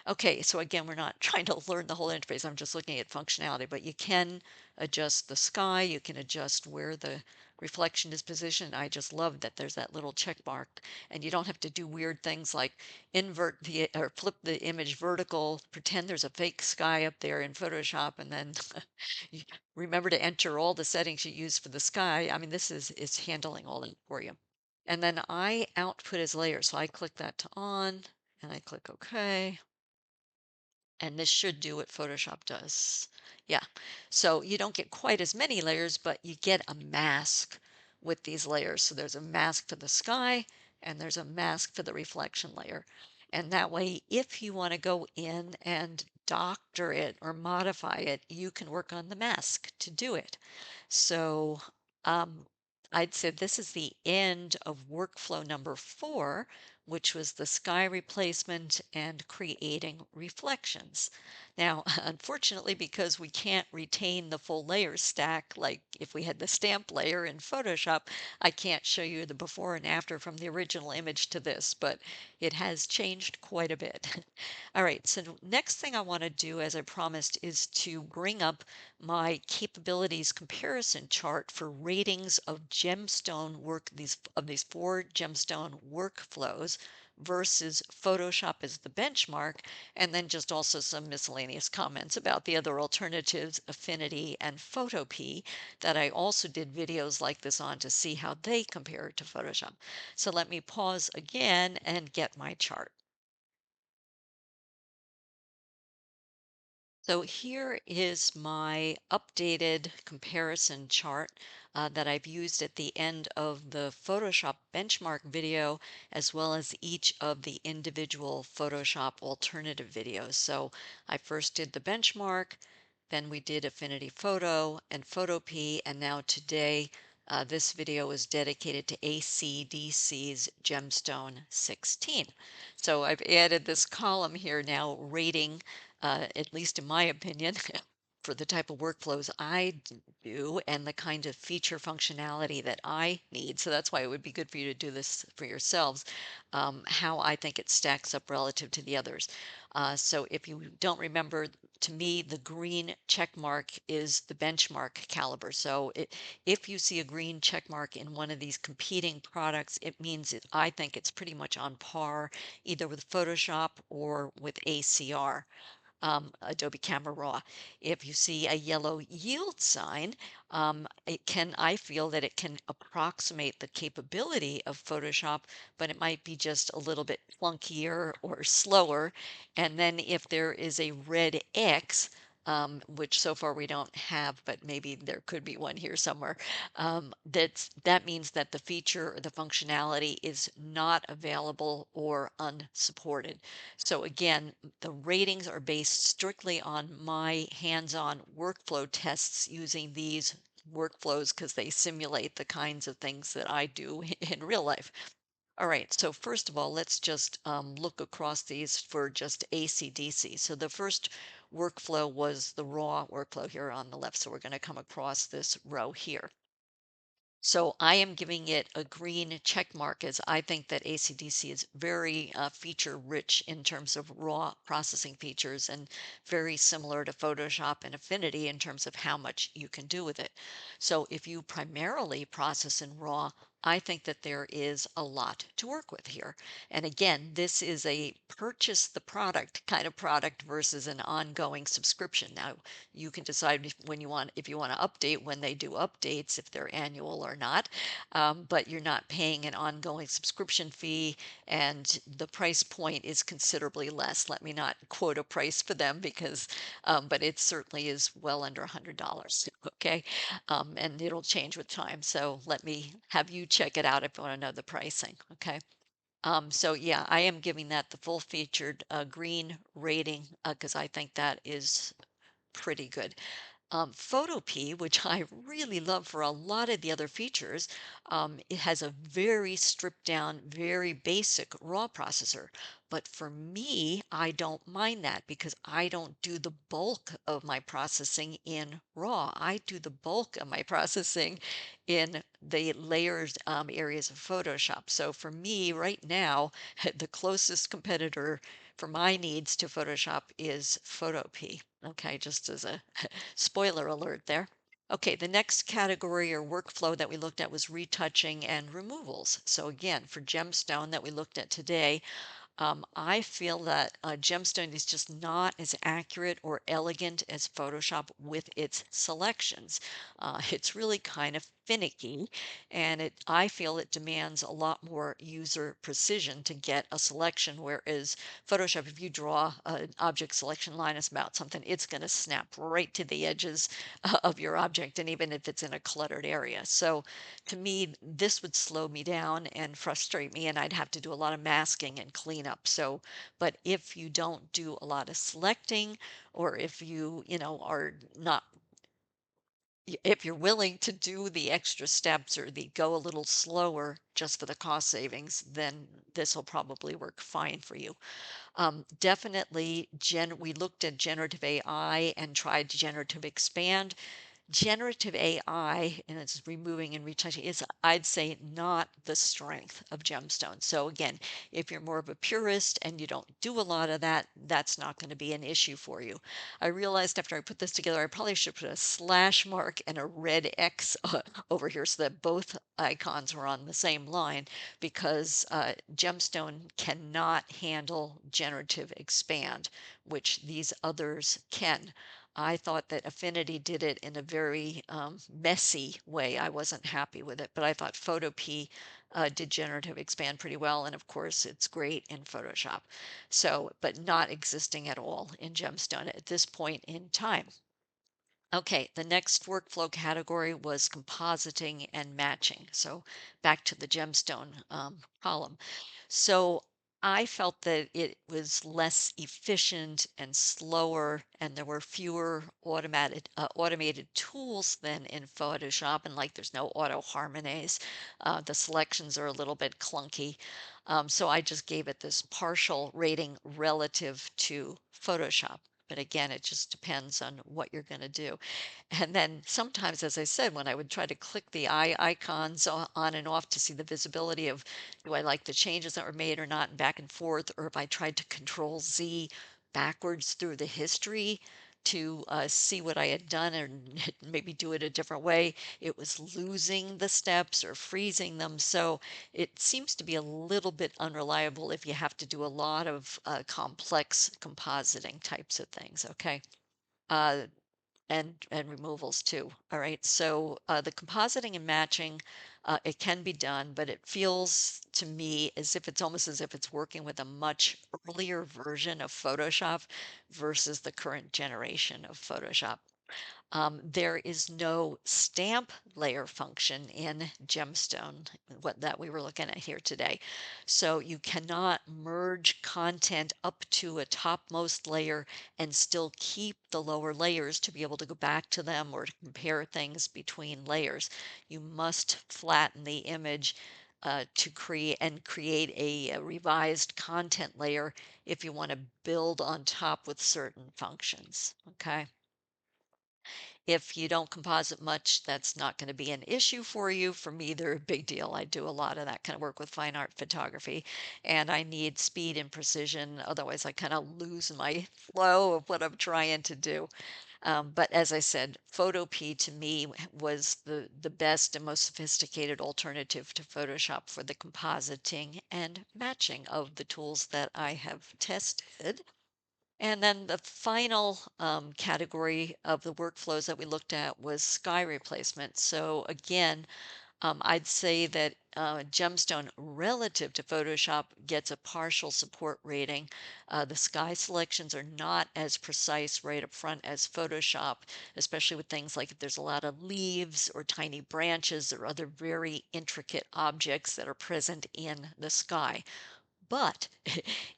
Okay, so again, we're not trying to learn the whole interface. I'm just looking at functionality, but you can adjust the sky. You can adjust where the reflection is positioned. I just love that there's that little check mark, and you don't have to do weird things like invert the or flip the image vertical, pretend there's a fake sky up there in Photoshop, and then you remember to enter all the settings you use for the sky. I mean, this is handling all that for you. And then I output as layers. So I click that to on, and I click OK. And this should do what Photoshop does. Yeah. So you don't get quite as many layers, but you get a mask with these layers. So there's a mask for the sky and there's a mask for the reflection layer. And that way, if you want to go in and doctor it or modify it, you can work on the mask to do it. So um, I'd say this is the end of workflow number 4, which was the sky replacement and creating reflections. Now, unfortunately, because we can't retain the full layer stack, like if we had the stamp layer in Photoshop, I can't show you the before and after from the original image to this, but it has changed quite a bit. All right, so next thing I want to do, as I promised, is to bring up my capabilities comparison chart for ratings of gemstone work, these 4 gemstone workflows versus Photoshop as the benchmark, and then just also some miscellaneous comments about the other alternatives, Affinity and Photopea, that I also did videos like this on to see how they compare to Photoshop. So let me pause again and get my chart. So here is my updated comparison chart that I've used at the end of the Photoshop benchmark video, as well as each of the individual Photoshop alternative videos. So I first did the benchmark, then we did Affinity Photo and Photopea, and now today this video is dedicated to ACDC's Gemstone 16. So I've added this column here now rating at least in my opinion, for the type of workflows do and the kind of feature functionality that I need. So that's why it would be good for you to do this for yourselves, how I think it stacks up relative to the others. So if you don't remember, to me, the green check mark is the benchmark caliber. So if you see a green check mark in one of these competing products, it means I think it's pretty much on par either with Photoshop or with ACR, Adobe Camera Raw. If you see a yellow yield sign, I feel that it can approximate the capability of Photoshop, but it might be just a little bit clunkier or slower. And then if there is a red X, which so far we don't have, but maybe there could be one here somewhere. That means that the feature or the functionality is not available or unsupported. So again, the ratings are based strictly on my hands-on workflow tests using these workflows because they simulate the kinds of things that I do in real life. All right, so first of all, let's just look across these for just ACDC. So the first workflow was the raw workflow here on the left. So we're going to come across this row here. So I am giving it a green check mark as I think that ACDC is very feature rich in terms of raw processing features and very similar to Photoshop and Affinity in terms of how much you can do with it. So if you primarily process in raw, I think that there is a lot to work with here. And again, this is a purchase the product kind of product versus an ongoing subscription. Now, you can decide if you want to update when they do updates, if they're annual or not. But you're not paying an ongoing subscription fee, and the price point is considerably less. Let me not quote a price for them but it certainly is well under $100. Okay, and it'll change with time. So let me have you check it out if you want to know the pricing. Okay. So yeah, I am giving that the full featured green rating because I think that is pretty good. Photopea, which I really love for a lot of the other features, it has a very stripped down, very basic raw processor. But for me, I don't mind that because I don't do the bulk of my processing in raw. I do the bulk of my processing in the layers areas of Photoshop. So for me, right now, the closest competitor for my needs to Photoshop is Photopea. Okay, just as a spoiler alert there. Okay, the next category or workflow that we looked at was retouching and removals. So again, for Gemstone that we looked at today, I feel that Gemstone is just not as accurate or elegant as Photoshop with its selections. It's really kind of finicky, and I feel it demands a lot more user precision to get a selection, whereas Photoshop, if you draw an object selection line is about something, it's going to snap right to the edges of your object, and even if it's in a cluttered area. So to me, this would slow me down and frustrate me, and I'd have to do a lot of masking and cleanup. So, but if you don't do a lot of selecting, or if are not, if you're willing to do the extra steps or the go a little slower just for the cost savings, then this will probably work fine for you. Definitely, we looked at generative AI and tried generative expand. Generative AI, and it's removing and retouching, is, I'd say, not the strength of Gemstone. So again, if you're more of a purist and you don't do a lot of that, that's not going to be an issue for you. I realized after I put this together, I probably should put a slash mark and a red X over here so that both icons were on the same line, because Gemstone cannot handle generative expand, which these others can. I thought that Affinity did it in a very messy way. I wasn't happy with it, but I thought Photopea did generative expand pretty well. And of course, it's great in Photoshop. So, but not existing at all in Gemstone at this point in time. Okay, the next workflow category was compositing and matching. So back to the gemstone column. So I felt that it was less efficient and slower, and there were fewer automated tools than in Photoshop. And like, there's no auto harmonize. The selections are a little bit clunky. So I just gave it this partial rating relative to Photoshop. But again, it just depends on what you're going to do. And then sometimes, as I said, when I would try to click the eye icons on and off to see the visibility of, do I like the changes that were made or not, and back and forth, or if I tried to control Z backwards through the history to see what I had done and maybe do it a different way, it was losing the steps or freezing them. So it seems to be a little bit unreliable if you have to do a lot of complex compositing types of things. Okay. Uh, and removals too. All right. So the compositing and matching, it can be done, but it feels to me as if it's almost as if it's working with a much earlier version of Photoshop versus the current generation of Photoshop. There is no stamp layer function in Gemstone, what that we were looking at here today. So you cannot merge content up to a topmost layer and still keep the lower layers to be able to go back to them or to compare things between layers. You must flatten the image to create a revised content layer if you want to build on top with certain functions. Okay. If you don't composite much, that's not going to be an issue for you. For me, they're a big deal. I do a lot of that kind of work with fine art photography, and I need speed and precision. Otherwise, I kind of lose my flow of what I'm trying to do. But as I said, Photopea to me was the best and most sophisticated alternative to Photoshop for the compositing and matching of the tools that I have tested. And then the final category of the workflows that we looked at was sky replacement. So again, I'd say that Gemstone relative to Photoshop gets a partial support rating. The sky selections are not as precise right up front as Photoshop, especially with things like if there's a lot of leaves or tiny branches or other very intricate objects that are present in the sky. but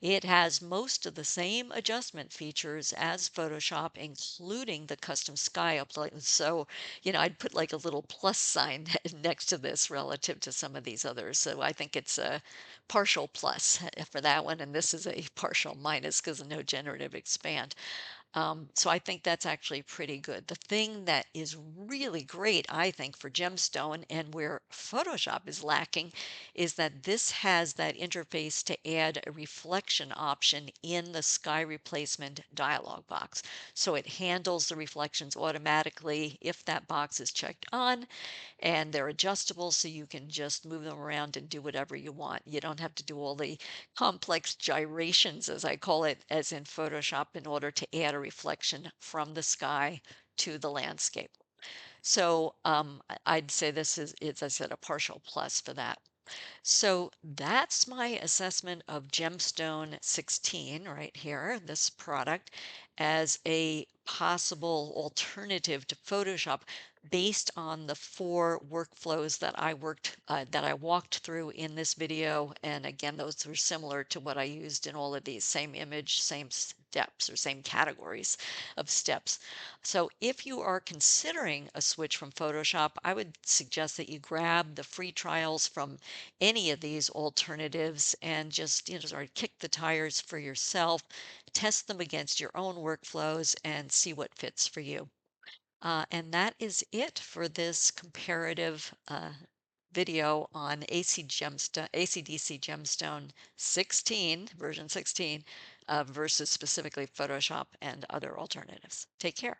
it has most of the same adjustment features as Photoshop, including the custom sky upload. So, I'd put like a little plus sign next to this relative to some of these others. So I think it's a partial plus for that one, and this is a partial minus because of no generative expand. So I think that's actually pretty good. The thing that is really great, I think, for Gemstone and where Photoshop is lacking is that this has that interface to add a reflection option in the sky replacement dialog box. So it handles the reflections automatically if that box is checked on, and they're adjustable so you can just move them around and do whatever you want. You don't have to do all the complex gyrations, as I call it, as in Photoshop, in order to add a reflection from the sky to the landscape. So I'd say this is, as I said, a partial plus for that. So that's my assessment of Gemstone 16 right here, this product, as a possible alternative to Photoshop based on the four workflows that I walked through in this video. And again, those are similar to what I used in all of these same image, same steps or same categories of steps. So if you are considering a switch from Photoshop, I would suggest that you grab the free trials from any of these alternatives and just sort of kick the tires for yourself, test them against your own workflows, and see what fits for you. And that is it for this comparative video on ACDSee Gemstone 16, version 16, versus specifically Photoshop and other alternatives. Take care.